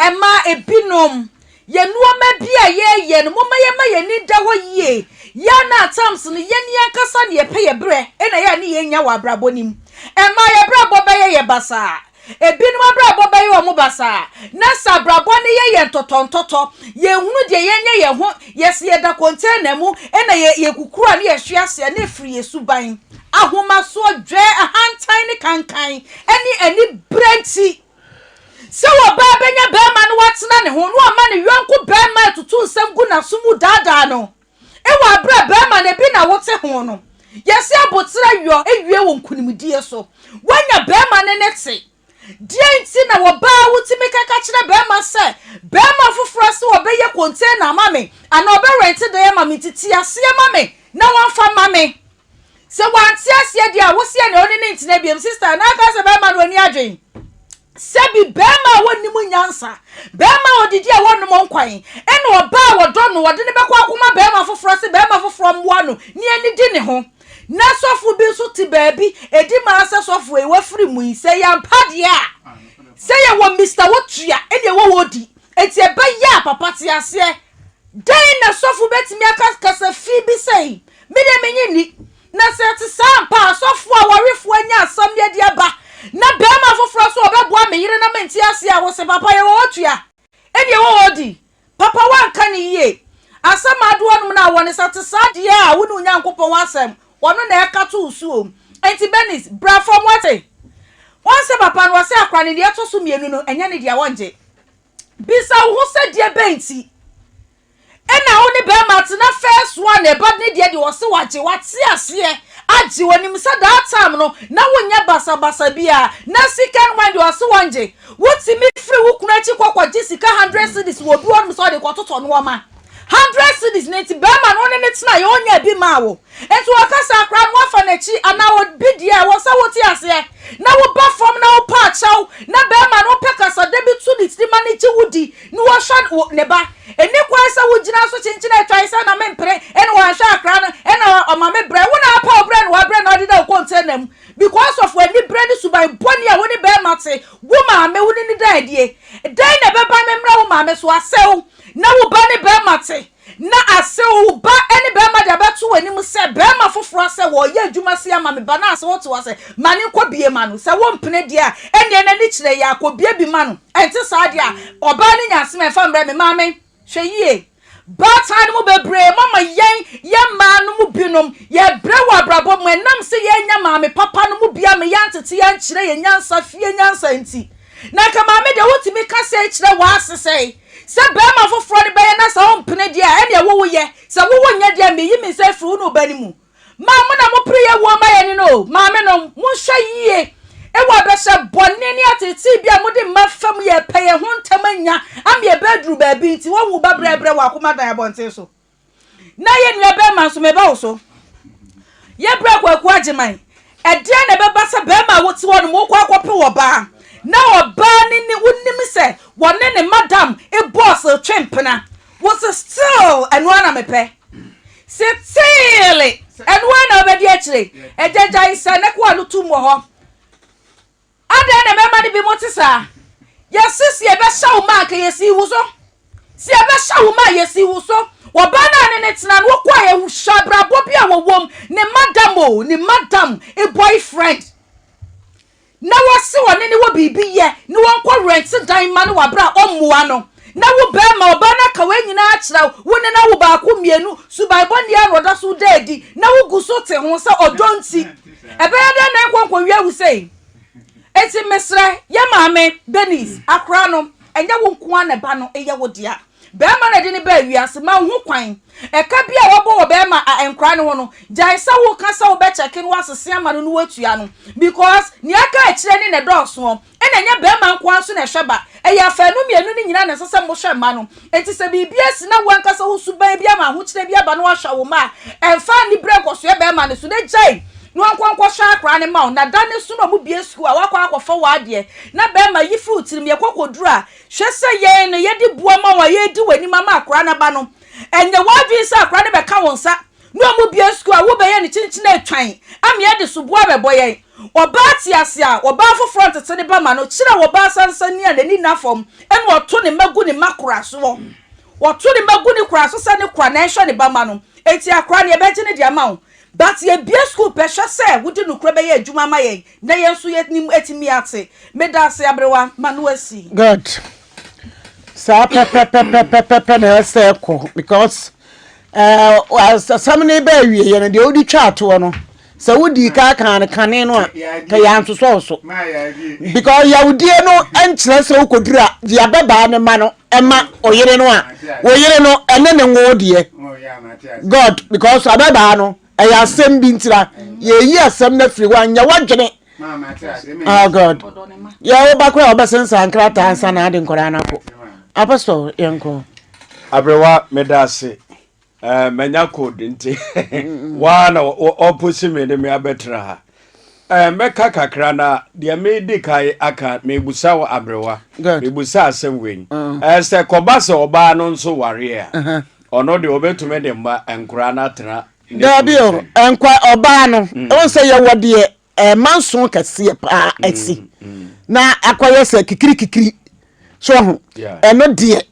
ema ebinom ye nuoma bia ye no moma ye ma ye ni da ho ye ya na atams no ye ni ankasa ne ye pe ye bre ena ye ni ye nya wa brabonim ema ye brabo be ye basa ebinum abrabo bayi wo mu basa na sabrabo ne ye ntotontoto ye hunu de ye nya ye ho yes ye da container mu ena ye kukura ne ye hwiase na free ye suban ahoma so dwe ahantan ne kankan eni brenti se wo ba benya be ma no watena ne ho no ama ne yonko be ma tutu nsam gu na sumu dada no e wa bra be ma ne bi na wote ho no yes abotira yo ewie wo nkunimdie so wanya be ma ne nete Dienti na woba wutimi kaka kire bema se bema fufura se obeye container mame ana obe rent de mame titi ase mame na wanfa mame se wanti ase dia wo se na oni ne ntina biem sister na aka se bema no ani adwen se bi bema woni mu nyansa bema odidi a wonu mo nkwan ena oba wodo no wode ne bekwa akoma bema fufura se bema fufura mwa no ni ani di ne ho na sofu bi so ti baabi edi ma ase sofu e wafiri mu se ya mpade a se ya wo Mr. Wotua ene wo wodi eti e ba ya papa ti ase den na sofu betimi akasa fi bi sei me de menyi ni na se ti sampa sofu a warefo anya asam de dia ba na be ma foforo so obeboa me yire na menti ase a wo se papa ye wo Wotua ene wo wodi papa wanka ni ye asam ado onum na wo ne sate sade a wo nu nyankopon wasem wono na ekato usuo enti benis bra from what once papa no se akwa ne de to so mienu no enya ne dia wonje bisa wo se de benti ena wo ne be matena first one e bad ne de wo se waje wate ase agi wonim se that time no na wonya basa basa bia na second one de wo se wonje wuti mi free wo kuna chi kwakwa jisika 100 cedis wo bi won so de kwato no ma 100 cedis neti bema no ne tina ye onya bi ma wo entu akasa akra no afa na chi ana wo bidia wo sa wo ti ase na wo ba from na wo pa chaw na bema no pekasa de bi tu ni manage wudi ni wo hwa ne ba eni kwa sa wo gina so chinchina atwa isa na mempre eni wo hwa akra no ena o ma me bre wo na pa bre no wa bre no de da container mu because of when ni bre ni subai boni a wo ni bema te wo ma me wo ni da die den na be ba me mra wo ma me so asew na wo ba ne be mate na ase wo ba eni be ma de betu wani mu se be ma foforo se wo ye adwuma se ama me ba na ase wo to ase mane ko bie ma no se wo mpene de a ene na ni kire ya ko bie bi ma no enti sa de a oba ni nyase me fa mbre me ma me hwe yie ba tan mu bebre mama ye ma no mu binom ye bre wa brabo mu enam se ye nya ma me papa no mu bia me ya ntete ya nkire ye nyansa fie nyansa enti na ka ma me de wotimi ka se kire wa asese se bema foforo ne be na sa ompene dia ene wo ye se wo nya dia me yi me se fru no bani mu ma mo na mo priye wo ma ye ni no ma me no mo hwa yie e wa be se bonni ni atiti bia mo de mafam ye peye ho ntamanya am ye bedru ba bi nti wo wu ba brebre wa akoma dan abonte so na ye nua bema so me ba wo so ye bra Kwaku Ajiman e de na be ba se bema wo ti wo no mo kwa akope wo ba na oba ni wonnim se wonne ne madam e boss twempena was still and one am pe still and one obedi akire ejaja isa ne kwa no tum ho ada na me ma ni bi motisa yesisi e be shaw ma ka yesi wuso si e be shaw ma yesi wuso oba na ne tina no kwa ye shabra bo bia wo wom ne madam e boyfriend na wose wone ne wo bibi ye ne won kɔ rent dan ma no wabra omua no na wo be ma oba na ka wanyina akyerɛ wo ne na wo ba ko mienu subaibɔ ne aroda so daadi na wo guso te ho sɛ odonti ebe ya na nkwonkwo wi awu sei eti mesrɛ ye maame Benis akra no enya wo nko na ba no eye wo dia be ma na de ne ba wi ase ma ho kwan eka bia wo bo wo be ma enkra ne ho no jai sa wo ka sa wo be check no asese ama no watua no because ni aka akyerɛ ne ne dɔɔso ena nya be ma nko anso na hweba eya fa no mienu ni nyina na sese mo hwe ma no enti se bibia si na wo anka sa wo suban bia ma ho kyerɛ bia ba no ahwa wo ma emfa ni breko so be ma ne so ne jai no ankwankwa sha akra ne ma na da ne so no mu bie sku a wakwa akɔfa wa ade na be ma yi fruit ni me kokoduru a hwe se ye no ye di bua ma wa ye di wani mama akra na ba no enye wa bi sa akra ne be ka won sa no mu bie sku a wo be ye ne chinchin atwan am ye de so bua be boye oba tiase a oba fo front te ne ba ma no kire oba sansan ni a ne ni na fom ene oto ne magu ne makura so oto ne magu ne kura so sa ne kura na ehwe ne ba ma no enti akra ne be gye ne dia ma wo but ye bia school pesha say wudi no kra be ye adwuma ma ye na ye nso ye nim etimi ate me da se abrewa manu asi good sa pe na say ko because some ne ba wie ye na de odi twa ato no so wudi ka kan kane no a ka ya nso so because ya wudi no enkyere se ukodura ya baba ne ma no ema oyere no a oyere no ene ne ngodie god because ababa no eya asem bi ntira ye yi asem na firi wanya wadwene oh god ya wo bakwa obesensa ankrata ansa na ade nkora anako apostle yenko abrewa medase menya code nti wana oposi me de me abetra ha meka kakra na de me di kai aka mebusa wo abrewa mebusa asem wen se kobasa oba no nso ware a ono de obetume de mba enkora na tra Dabio enkwa oba no won say ye wode manson kase pa asi na akoye se kikiri so ho eno de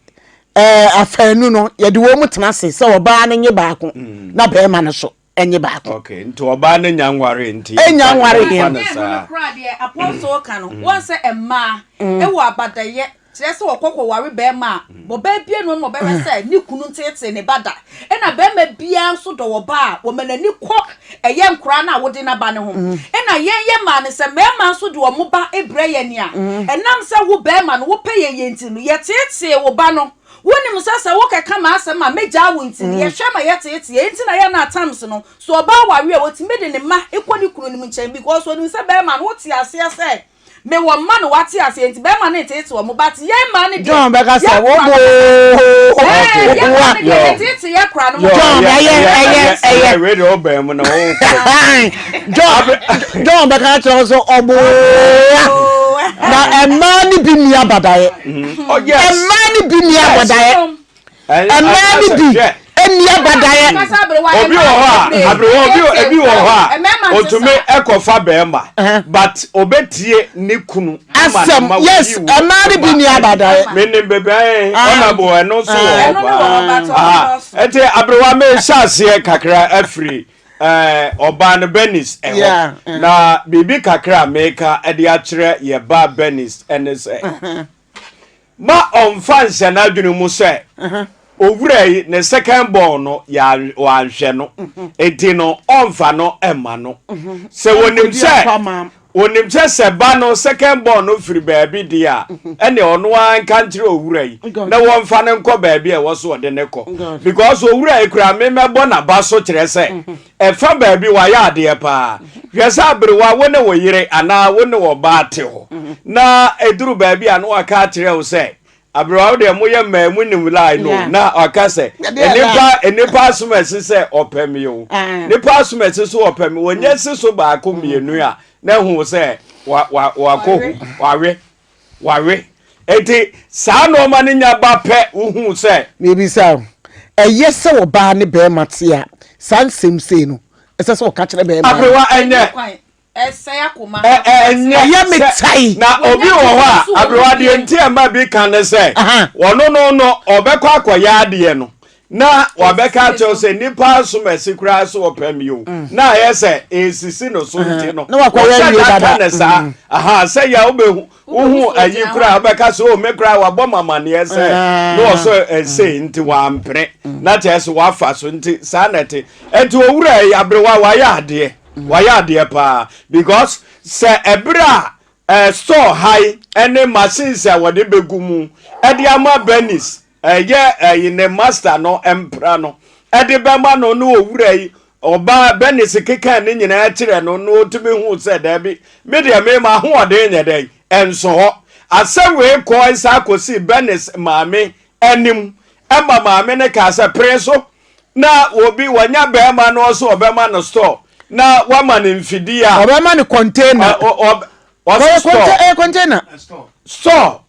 afanu no ye de wo mutena se oba no nye baako na be ma no so enye baako okay nti oba no nyanware nti enyanware de no kra de apostle ka no won say emma e wo abadaye se okoko ware be ma bo ba bie no mo be se ni kunu ntete ne bada e na be ma bia nso do wo ba wo manani kɔ eye nkura na wode na ba ne ho e na ye ma ne se me ma nso do wo ba ebre ye ne a enam se wo be ma no wo pe ye nti no ye tete wo ba no woni musasa wo keka ma asem ma meja wo nti ye hwe ma ye tete ye nti na ye na atams no so oba ware a woti mede ne ma ekɔ ni kunu ni mu nchen because woni se be ma no wo ti ase ase me wo ma no wati ase nti be ma na tete wo mo but ye ma ne John be ka say wo bo ye tete ye kra no John eye ready oba mu na wo John be ka say so obo na emani bi mi abadaye emani bi mi abadaye emani bi eni abadaye obi wo ho abrewo obi wo ho otume ekofa bema but obetie ni kunu asem yes emani bi mi abadaye menim bebe ona bo eno so ete abrewa me shase kakra afri Oban Benis na bibi kakra meka ede akire ye ba Benis enese ma onfanse na adwunu mu se owurai ne second born no ya wanhwe no enti no onfa no ema no se wonim se ba no second born no firi baabi dia ene ono an kantre owurai na wonfa ne nkɔ baabi e wo so de ne kɔ because owurai kura memebo na ba so kire se e fa baabi wa ya ade pa hwese abrewa wone wo yire ana wone wo ba te ho na eduru baabi anu aka kire wo se abrewa de moye mamu nim lai no na akase enipa asumesi se opem yo nipa asumesi so opem wonye siso ba ko mienu a na hu se wa ko wawe eti sa no ma ne nya ba pe hu se me bi sa eye se wo ba ne be mate a sansem se no ese se wo ka kire be ma abrewa enye kuma ya metai na obi wo ho a abrewa de ntia ma bi kan ne se wono no obekọ akoya ade no na wabɛka kyɛw sɛ nipa so mɛsi koraa so wɔpɛm yo na ayɛ sɛ esisi no so nti no wɔhyɛ daka ne saa sɛ yɛ wobɛhu wohu ayi koraa wobɛka sɛ o me koraa wabɔ mamaneɛ sɛ na wɔsɔ ɛsei nti wampere na kyerɛ sɛ wafa so nti saa na ɛte ɛnti owura yi aberewa wayɛ adeɛ paa because sɛ ɛberɛ a store high ɛne machines a wɔde bɛgu mu ɛde ama Benis ɛyɛ ne master no empra no ɛde bɛma no no owura yi ɔba Benis keka ne nyinaa kyerɛ no no tumi hu sɛ daabi media me ma hoɔden nyɛ dɛ ɛnso hɔ asɛm wei kɔ nsa akɔsi Benis maame anim ɛma maame ne ka sɛ pere so na obi wanya bɛrima no ɔso ɔbɛma no store na wama ne mfidi a ɔbɛma ne container container store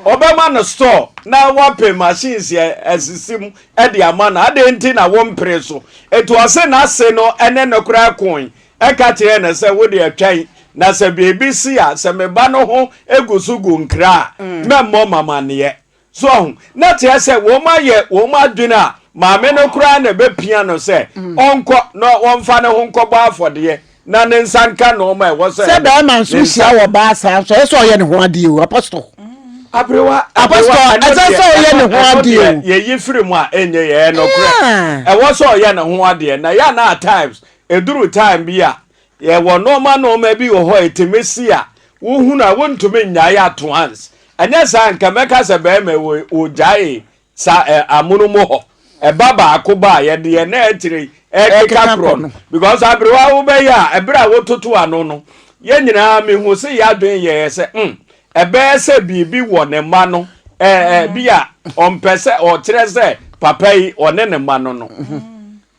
obema no store na wape machines asisim e de ama na ade nti na wo mpre so etu ose na ase no ene no kura kon e ka kire na se wo de atwan na se bebi si a se meba no ho egusu gu nkra memmo mama ne so na te se wo ma dwena maame no kura na be pia no se onko no wonfa ne ho nkɔbɔ afɔde na ne nsanka no ma e wo se be man so hia wo ba sa so so ye ne ho ade o apostle Apostle azaso ye ne ho ade ye yifiri mu a enye ye no kure e wo so ye ne ho ade na ya na at times eduru time bi a ye wo normal bi wo ho etimesi a wo hu na wo ntumi nyae ato hands anya sa nka meka se be ma wo jae sa amunu mo ho e baba akoba ye de na etire keka kro no because abrewa wo be ya ebra wo toto ano no ye nyina me hu se ya dwen ye se ebe se bibi wo ne ma no bia ompese o kire se papa yi one ne ma no no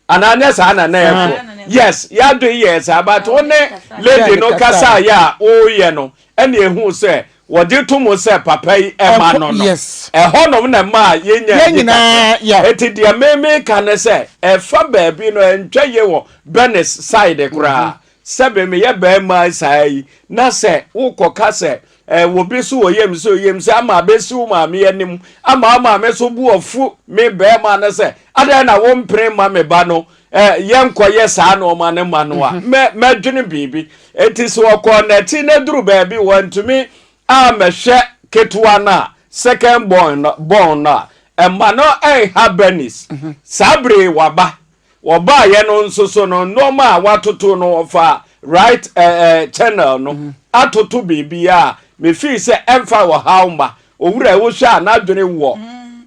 ananya sa na na yes ya do yes about one lady no kasa ya o ye no ene ehu se wo de to mo se papa yi e ma no no honom na ma ye nya eti de meme kan se e fa baabi no entwa ye wo Benis side kra sebe me ye ba ma sai na se wo koka se wo bi so oyem se ama besi wo ma me anim ama me so bu ofu me be ma na se ada na wo mpre ma me ba no yenkoye saa no ma ne ma no a me dwene bibi enti so okọ na ti na duru ba bi wantumi a me hwe ketua na second born na ma no ha Benis sabre waba ye no nso so no normal watoto no ofa right channel no atoto bibi a me feel se emfa wo hauma owura wo hwa na dwene wo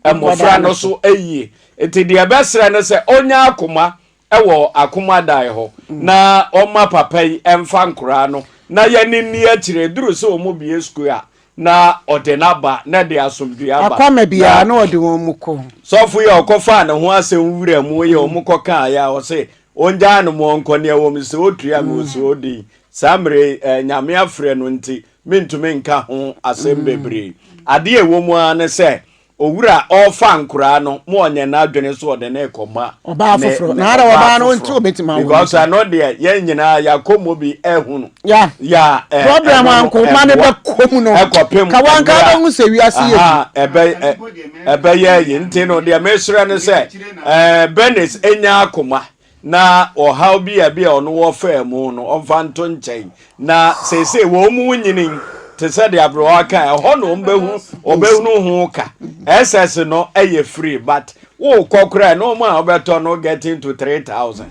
emofra no so ayie enti de besere no se onya akoma ewo akoma dai ho na oma papa yi emfa nkura no na ye ni akire duru se o mo bie school a na odenaba na de asomdua ba akoma bia na ode won muko sofu ye okofa ne ho asem wura mu ye o muko kan ya o se onja no mo nko ne wo mi se otua mi so odi samre nyame afre no nti mintume nka ho asem bebre ade ewo mu ane se owura ofa nkura no mo onye na adwene so ode na ekoma oba foforo na ara oba no nti obetima because I know there ye nyina ya komo bi ehunu ya problem anko ma ne be komu no ka wanka ba hu se wiase ye ebe ye nti no de mesra ne se Benis enya akoma na ohaw bia ono wo fa mu no onfa nto nchen na sese wo mu nyinin te se de abro aka ho no obehunu hu ka ss no eye free but wo kokra no ma obeto no getting to 3000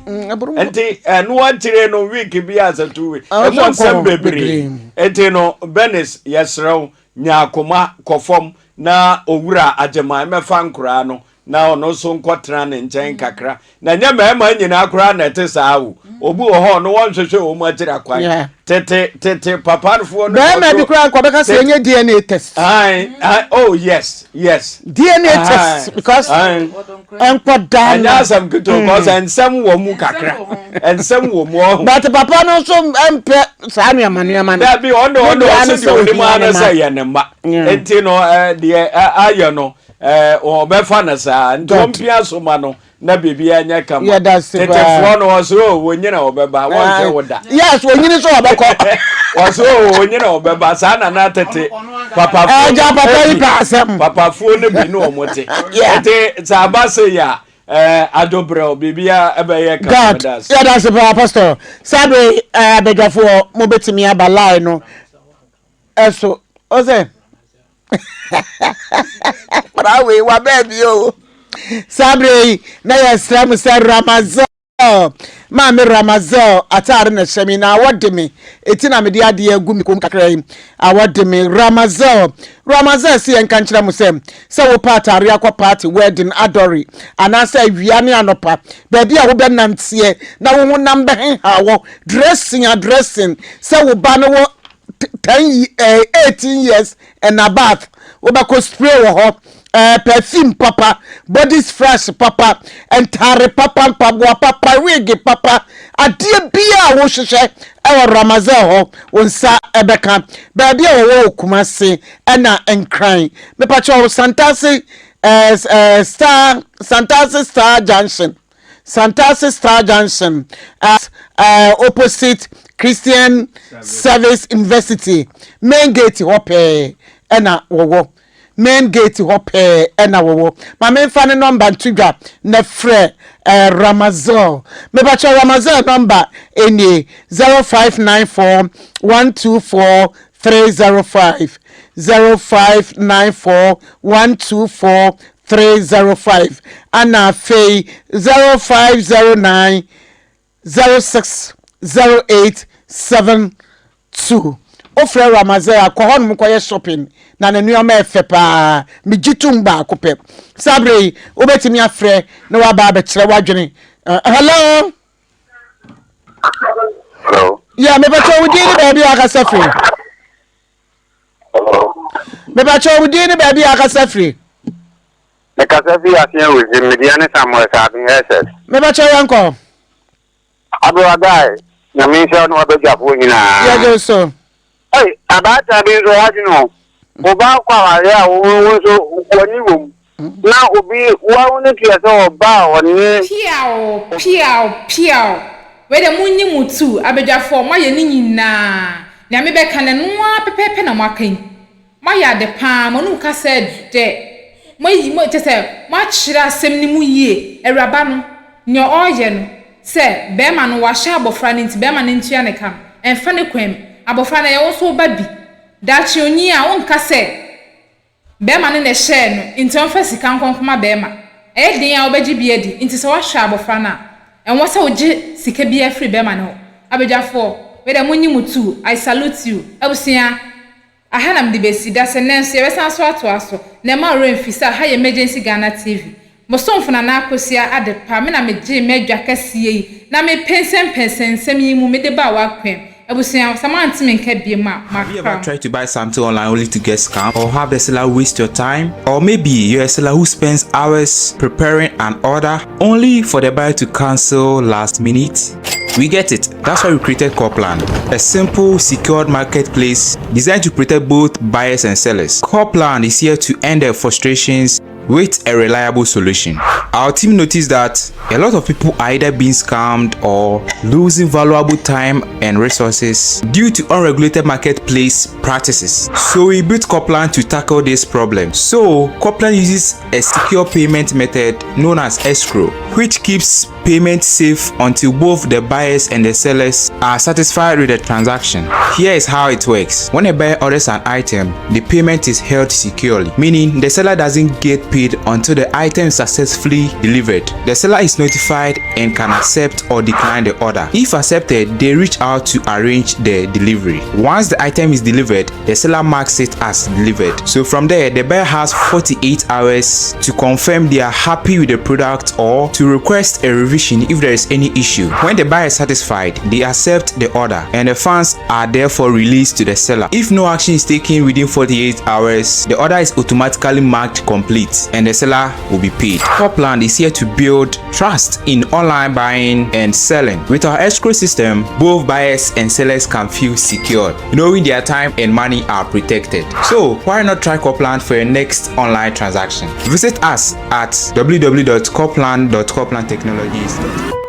enti no atire no week bi as a 2 week e mo sem bebre enti no Benis yesrew nyakoma kofom na owura agema mefa nkura no na ono so nkotra ne nchen kakra na nya ma nyina akura na te saawo obu ho no wonhwehwe o mu agira kwan tete papanfo no be ma bi kura ko be ka se nye DNA test oh yes DNA test because enkoda anya sam kuto because ensem wo mu kakra ensem wo mu but papa no so empe saa nuama da bi ono se di mu ana say ye ne ma enti no de ayo no obefa na sa ntompia so ma no na bibia anya kama tete fo no so wonyina obeba won se woda yes wonyini so obekọ waso wonyina obeba sa na tete papa ja papa yi pasem papa fo ne bi no omote tete sa ba se ya Adobro bibia ebeye God, yeah, that's the pastor. Sabe, bega for mobetimi abalai no. Eso, oze. Brawe, wa baby yo. Sabe, na ya sram se Ramazan. Mama Ramazan atare na shemi na awode me. Eti na me de ade agu mi kom kakra yi. Awode me Ramazan si enka nkyira mu sem. Se wo party akwa party wedding adori. Anasa wiane anopa. Baby a wo be nantie na wo honam be ha wo dressing. Se wo ba no wo 18 years and above. Wo ba ko spray wo ho. Perfume papa, bodies fresh papa, entire papa, papa, wig papa, a dear beer wo hwehwe e Ramazan ho wonsa ebeka baby wo Kumasi na enkran me pacho Santasi Star Junction at opposite Christian Service University main gate hope na wo main gate hope na wo ma me fa ne number ntugwa na frɛ Ramazan me ba cho Ramazan number eni 0594 124 305 0594 124 305 ana fei 0509 060872 ofre Ramazan akohon mu koye shopping na nanu ama efepa mi gitumba akopɛ sabre obetimi afrɛ na wa ba kyerɛ wadwene hello yeah me bacho wudi ni baby akasafri me bacho wudi ni baby akasafri me kasafi asia with mediane Samuel Sabin SS me bacho yanko abo adai na me sha no abegafo nyina yeah go so hey abata bi zo hajino oba kwa wale a wo so woni wom na obi wa woni tiaso oba woni piao we de munyi mutu abedwafo ma ye ni nyina na me be kan no pepepe na makan ma ya de pa mo nu ka said de mo tese ma kyira asem ni mu yie awraba no ne oye no se be ma no wa sha abofra ne nti be ma ne ntua ne kam enfa ne kwam abofra na ye wo so ba bi dachi onyi a wonka se be ma ne ne share no nti onfa sika nkonkoma be ma e din a obeji bi edi nti se wa hwa abofra na enwo se oje sika bi afri be ma no abejafo we da munyi mutu I salute you abusia aha nam de besi da se nenso ye besan so ato aso na ma remfisa ha emergency Ghana TV mosomfo na na akosia adepa me na meje medwa kasie na me pensen semi mu me de ba wa kwem. Have you ever tried to buy something online only to get scammed, or have the seller waste your time? Or maybe you're a seller who spends hours preparing an order only for the buyer to cancel last minute? We get it. That's why we created Copland, a simple, secured marketplace designed to protect both buyers and sellers. Copland is here to end their frustrations with a reliable solution. Our team noticed that a lot of people are either being scammed or losing valuable time and resources due to unregulated marketplace practices. So we built Copland to tackle this problem. So Copland uses a secure payment method known as escrow, which keeps payment safe until both the buyers and the sellers are satisfied with the transaction. Here is how it works. When a buyer orders an item, the payment is held securely, meaning the seller doesn't get paid until the item is successfully delivered. The seller is notified and can accept or decline the order. If accepted, they reach out to arrange the delivery. Once the item is delivered, the seller marks it as delivered. So from there, the buyer has 48 hours to confirm they are happy with the product or to request a revision if there is any issue. When the buyer is satisfied, they accept the order and the funds are therefore released to the seller. If no action is taken within 48 hours, the order is automatically marked complete and the seller will be paid. Copland is here to build trust in online buying and selling. With our escrow system, both buyers and sellers can feel secure, knowing their time and money are protected. So why not try Copland for your next online transaction? Visit us at www.copland.coplandtechnologies.com.